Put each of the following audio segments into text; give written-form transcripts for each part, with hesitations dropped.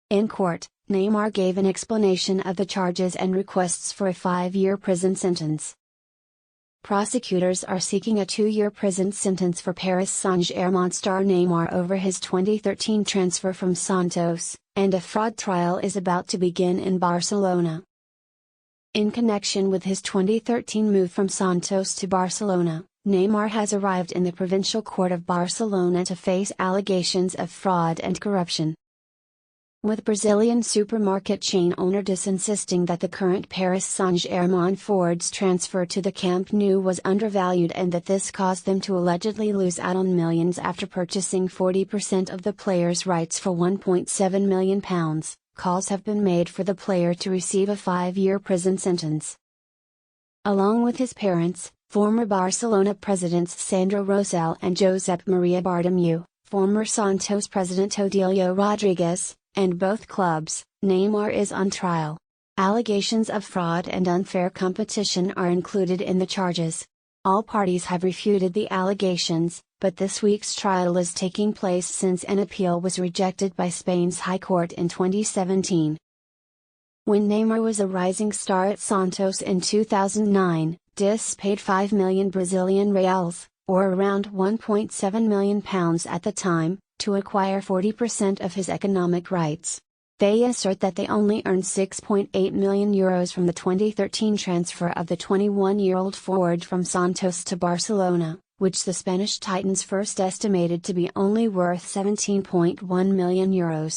In court, Neymar gave an explanation of the charges and requests for a 5-year prison sentence. Prosecutors are seeking a 2-year prison sentence for Paris Saint-Germain star Neymar over his 2013 transfer from Santos, and a fraud trial is about to begin in Barcelona. In connection with his 2013 move from Santos to Barcelona, Neymar has arrived in the Provincial Court of Barcelona to face allegations of fraud and corruption. With Brazilian supermarket chain owner insisting that the current Paris Saint-Germain forward's transfer to the Camp Nou was undervalued and that this caused them to allegedly lose out on millions after purchasing 40% of the player's rights for £1.7 million, calls have been made for the player to receive a 5-year prison sentence. Along with his parents, former Barcelona presidents Sandro Rosell and Josep Maria Bartomeu, former Santos president Odilio Rodrigues, and both clubs, Neymar is on trial. Allegations of fraud and unfair competition are included in the charges. All parties have refuted the allegations, but this week's trial is taking place since an appeal was rejected by Spain's High Court in 2017. When Neymar was a rising star at Santos in 2009, DIS paid 5 million Brazilian reals, or around £1.7 million at the time, to acquire 40% of his economic rights. They assert that they only earned €6.8 million from the 2013 transfer of the 21-year-old forward from Santos to Barcelona, which the Spanish Titans first estimated to be only worth €17.1 million.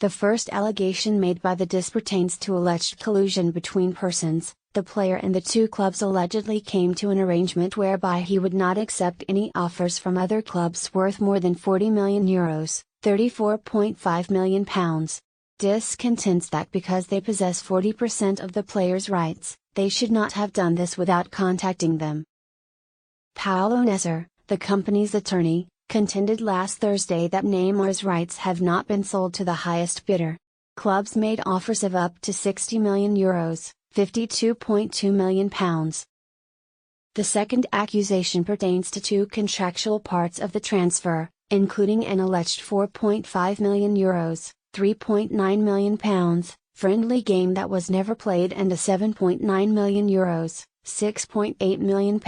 The first allegation made by the DIS pertains to alleged collusion between persons. The player and the two clubs allegedly came to an arrangement whereby he would not accept any offers from other clubs worth more than €40 million, £34.5 million. DIS contends that because they possess 40% of the players' rights, they should not have done this without contacting them. Paulo Nesser, the company's attorney, contended last Thursday that Neymar's rights have not been sold to the highest bidder. Clubs made offers of up to €60 million. £52.2 million. The second accusation pertains to two contractual parts of the transfer, including an alleged €4.5 million, £3.9 million, friendly game that was never played and a €7.9 million, £6.8 million,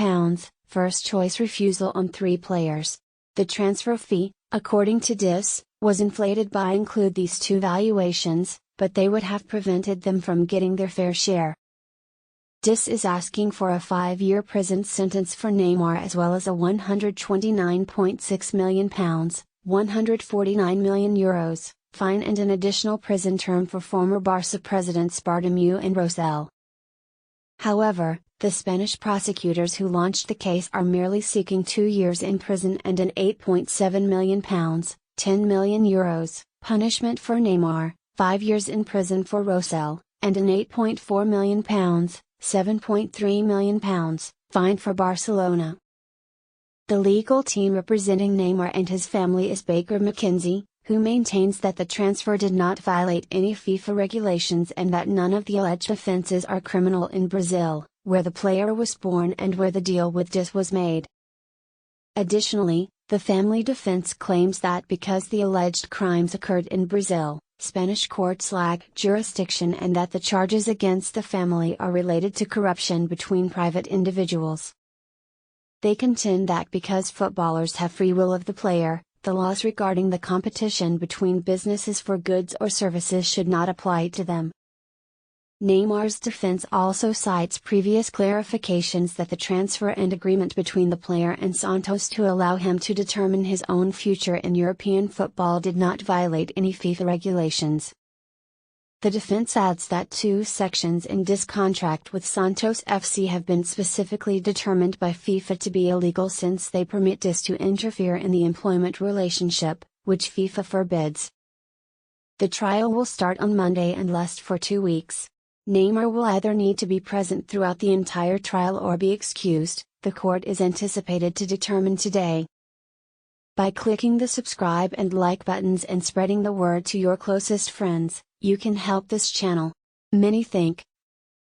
first-choice refusal on 3 players. The transfer fee, according to DIS, was inflated by include these two valuations, but they would have prevented them from getting their fair share. DIS is asking for a 5-year prison sentence for Neymar as well as a €129.6 million, €149 million, fine and an additional prison term for former Barca presidents Bartomeu and Rosell. However, the Spanish prosecutors who launched the case are merely seeking 2 years in prison and an €8.7 million, €10 million, punishment for Neymar, 5 years in prison for Rosell, and an €8.4 million, £7.3 million, fine for Barcelona. The legal team representing Neymar and his family is Baker McKenzie, who maintains that the transfer did not violate any FIFA regulations and that none of the alleged offences are criminal in Brazil, where the player was born and where the deal with DIS was made. Additionally, the family defense claims that because the alleged crimes occurred in Brazil, Spanish courts lack jurisdiction and that the charges against the family are related to corruption between private individuals. They contend that because footballers have free will of the player, the laws regarding the competition between businesses for goods or services should not apply to them. Neymar's defense also cites previous clarifications that the transfer and agreement between the player and Santos to allow him to determine his own future in European football did not violate any FIFA regulations. The defense adds that 2 sections in DIS contract with Santos FC have been specifically determined by FIFA to be illegal since they permit DIS to interfere in the employment relationship, which FIFA forbids. The trial will start on Monday and last for 2 weeks. Neymar will either need to be present throughout the entire trial or be excused, the court is anticipated to determine today. By clicking the subscribe and like buttons and spreading the word to your closest friends, you can help this channel. Many thanks.